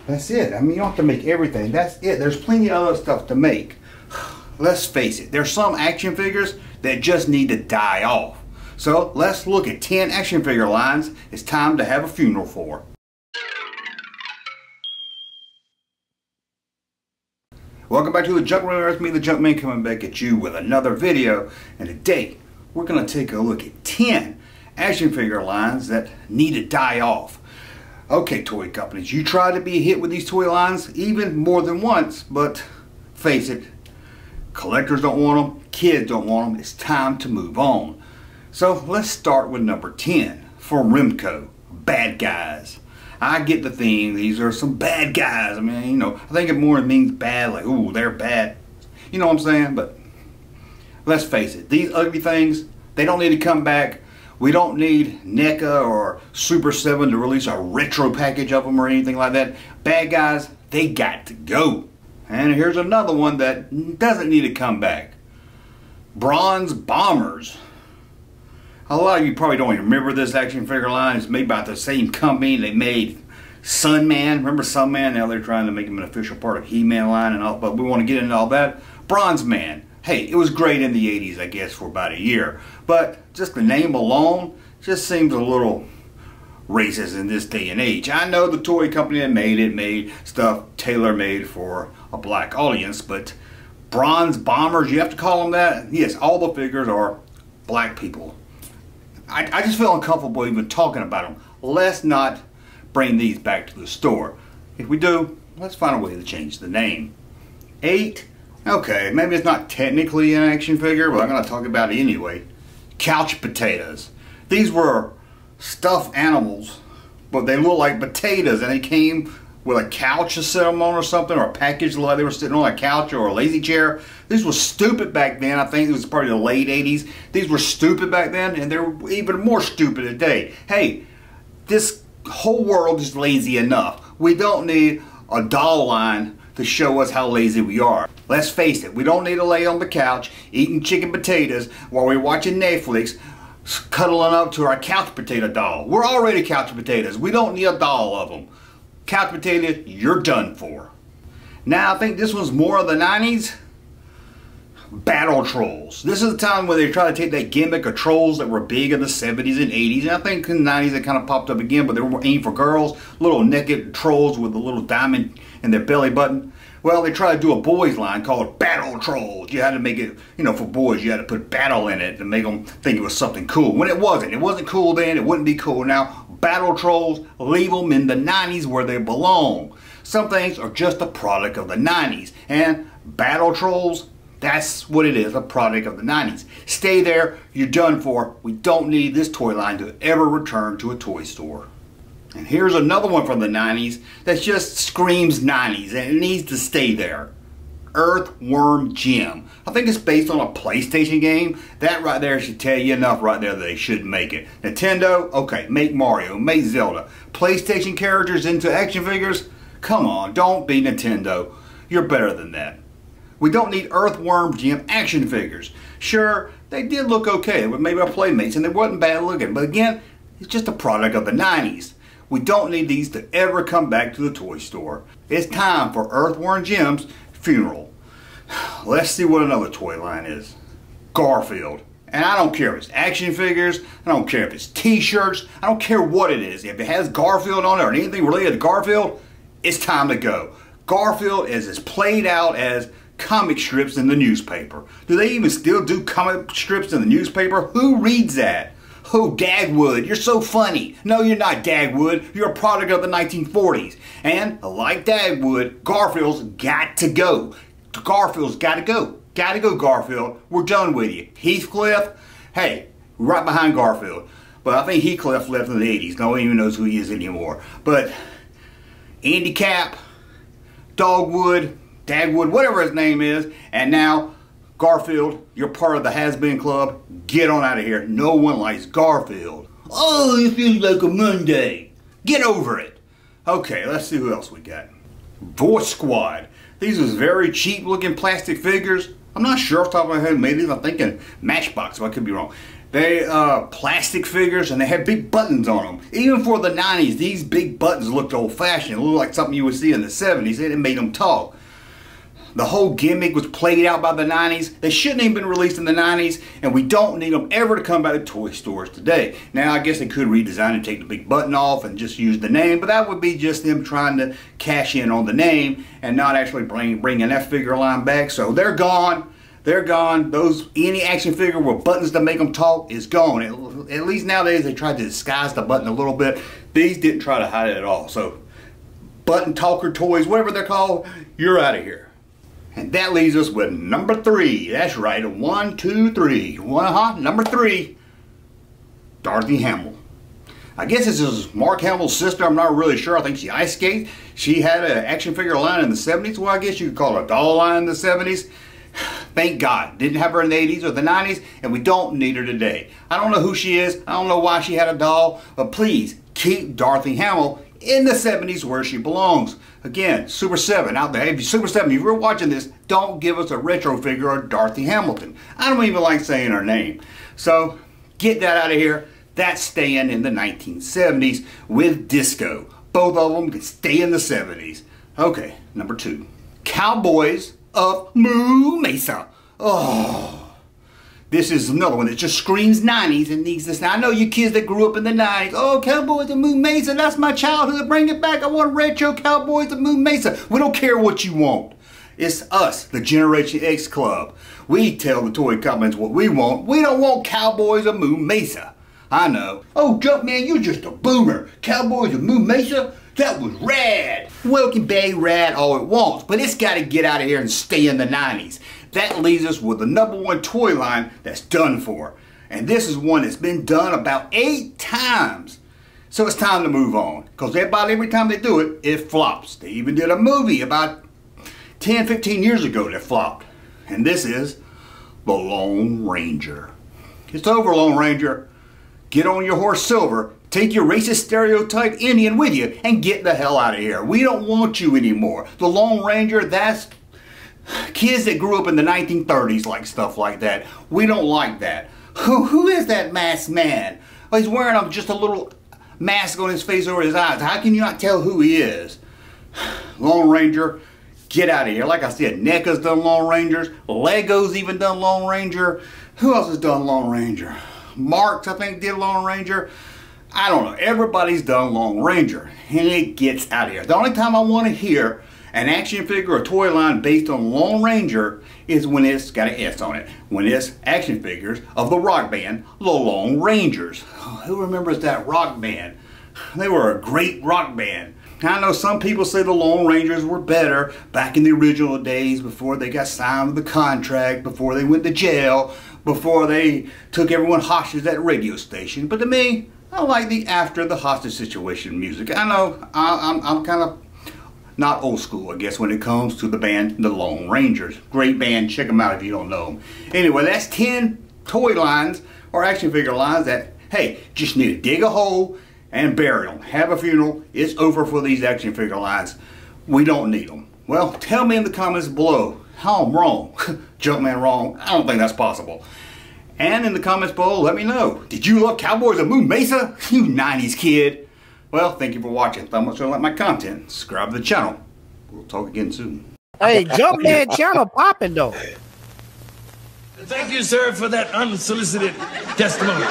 That's it. I mean, you don't have to make everything. That's it. There's plenty of other stuff to make. Let's face it. There's some action figures that just need to die off. So let's look at 10 action figure lines it's time to have a funeral for. Welcome back to the Junkman. It's me, the Junkman, coming back at you with another video. And today we're going to take a look at 10 action figure lines that need to die off. Okay, toy companies, you try to be a hit with these toy lines even more than once, but face it, collectors don't want them, kids don't want them. It's time to move on. So let's start with number 10 from Remco, Bad Guys. I get the theme, these are some bad guys. I mean, you know, I think it more means bad, like, ooh, they're bad. You know what I'm saying? But let's face it, these ugly things, they don't need to come back. We don't need NECA or Super 7 to release a retro package of them or anything like that. Bad Guys, they got to go. And here's another one that doesn't need to come back. Bronze Bombers. A lot of you probably don't even remember this action figure line. It's made by the same company. They made Sunman. Remember Sunman? Now they're trying to make him an official part of He-Man line and all, but we want to get into all that. Bronze Man. Hey, it was great in the 80s, I guess, for about a year. But just the name alone just seems a little racist in this day and age. I know the toy company that made it made stuff tailor-made for a black audience, but Bronze Bombers, you have to call them that? Yes, all the figures are black people. I just feel uncomfortable even talking about them. Let's not bring these back to the store. If we do, let's find a way to change the name. 8. Okay, maybe it's not technically an action figure, but I'm going to talk about it anyway. Couch potatoes. These were stuffed animals, but they look like potatoes, and they came with a couch to sit them on or something, or a package like they were sitting on a couch or a lazy chair. These were stupid back then. I think it was probably the late 80s. These were stupid back then, and they're even more stupid today. Hey, this whole world is lazy enough. We don't need a doll line to show us how lazy we are. Let's face it, we don't need to lay on the couch eating chicken potatoes while we're watching Netflix, cuddling up to our couch potato doll. We're already couch potatoes. We don't need a doll of them. Couch potato, you're done for. Now I think this one's more of the 90s. Battle Trolls. This is the time where they try to take that gimmick of trolls that were big in the 70s and 80s. And I think in the 90s it kind of popped up again, but they were aimed for girls. Little naked trolls with a little diamond in their belly button. Well, they tried to do a boys line called Battle Trolls. You had to make it, you know, for boys, you had to put battle in it to make them think it was something cool. When it wasn't. It wasn't cool then. It wouldn't be cool now. Battle Trolls, leave them in the 90s where they belong. Some things are just a product of the 90s. And Battle Trolls, that's what it is, a product of the 90s. Stay there. You're done for. We don't need this toy line to ever return to a toy store. And here's another one from the 90s that just screams 90s and it needs to stay there. Earthworm Jim. I think it's based on a PlayStation game. That right there should tell you enough right there that they shouldn't make it. Nintendo, okay, make Mario, make Zelda. PlayStation characters into action figures? Come on, don't be Nintendo. You're better than that. We don't need Earthworm Jim action figures. Sure, they did look okay with maybe our Playmates and they wasn't bad looking, but again, it's just a product of the 90s. We don't need these to ever come back to the toy store. It's time for Earthworm Jim's funeral. Let's see what another toy line is. Garfield. And I don't care if it's action figures, I don't care if it's t-shirts, I don't care what it is. If it has Garfield on it or anything related to Garfield, it's time to go. Garfield is as played out as comic strips in the newspaper. Do they even still do comic strips in the newspaper? Who reads that? Oh, Dagwood, you're so funny. No, you're not Dagwood. You're a product of the 1940s. And, like Dagwood, Garfield's got to go. Garfield's got to go. Got to go, Garfield. We're done with you. Heathcliff, hey, right behind Garfield. But I think Heathcliff left in the 80s. No one even knows who he is anymore. But Andy Cap, Dogwood, Dagwood, whatever his name is, and now Garfield, you're part of the has-been club. Get on out of here. No one likes Garfield. Oh, it feels like a Monday. Get over it. Okay, let's see who else we got. Voice Squad. These was very cheap looking plastic figures. I'm not sure off the top of my head. Maybe I'm thinking Matchbox, but I could be wrong. They plastic figures, and they had big buttons on them. Even for the 90s, these big buttons looked old-fashioned. It looked like something you would see in the 70s, and it made them talk. The whole gimmick was played out by the 90s. They shouldn't have been released in the 90s, and we don't need them ever to come back to toy stores today. Now, I guess they could redesign and take the big button off and just use the name, but that would be just them trying to cash in on the name and not actually bringing that figure line back. So they're gone. They're gone. Any action figure with buttons to make them talk is gone. At least nowadays they tried to disguise the button a little bit. These didn't try to hide it at all. So button talker toys, whatever they're called, you're out of here. And that leaves us with number 3. That's right, 1, 2, 3. Number 3, Dorothy Hamill. I guess this is Mark Hamill's sister. I'm not really sure. I think she ice skates. She had an action figure line in the 70s. Well, I guess you could call it a doll line in the 70s. Thank God. Didn't have her in the 80s or the 90s, and we don't need her today. I don't know who she is. I don't know why she had a doll, but please keep Dorothy Hamill in the 70s where she belongs. Again, Super 7 out there. If you Super 7, if you're watching this, don't give us a retro figure of Dorothy Hamilton. I don't even like saying her name. So get that out of here. That's staying in the 1970s with disco. Both of them can stay in the 70s. Okay, number 2. Cowboys of Mesa. Oh, this is another one that just screams 90s and needs this. Now, I know you kids that grew up in the 90s. Oh, Cowboys of Mesa, that's my childhood. Bring it back. I want retro Cowboys of Mesa. We don't care what you want. It's us, the Generation X Club. We tell the toy companies what we want. We don't want Cowboys of Mesa. I know. Oh, Junkman, you're just a boomer. Cowboys of Mesa? That was rad. Well, it can be rad all it wants, but it's got to get out of here and stay in the 90s. That leaves us with the number 1 toy line that's done for. And this is one that's been done about 8 times. So it's time to move on, because about every time they do it, it flops. They even did a movie about 10, 15 years ago that flopped. And this is The Lone Ranger. It's over, Lone Ranger. Get on your horse Silver. Take your racist stereotype Indian with you and get the hell out of here. We don't want you anymore. The Lone Ranger, that's kids that grew up in the 1930s like stuff like that. We don't like that. Who is that masked man? Oh, he's wearing just a little mask on his face over his eyes. How can you not tell who he is? Lone Ranger, get out of here. Like I said, NECA's done Lone Rangers. Lego's even done Lone Ranger. Who else has done Lone Ranger? Marks, I think, did Lone Ranger. I don't know. Everybody's done Lone Ranger, and it gets out of here. The only time I want to hear an action figure or toy line based on Lone Ranger is when it's got an S on it. When it's action figures of the rock band, the Lone Rangers. Oh, who remembers that rock band? They were a great rock band. I know some people say the Lone Rangers were better back in the original days, before they got signed with the contract, before they went to jail, before they took everyone hostage at the radio station. But to me, I like the after the hostage situation music. I know I'm kind of not old school, I guess, when it comes to the band The Lone Rangers. Great band. Check them out if you don't know them. Anyway, that's 10 toy lines or action figure lines that, hey, just need to dig a hole and bury them. Have a funeral. It's over for these action figure lines. We don't need them. Well, tell me in the comments below how I'm wrong. Junkman wrong. I don't think that's possible. And in the comments below, let me know. Did you love Cowboys of Mesa? You 90s kid. Well, thank you for watching. Thumbs up and like my content. Subscribe to the channel. We'll talk again soon. Hey, Junkman channel popping though. Thank you, sir, for that unsolicited testimony.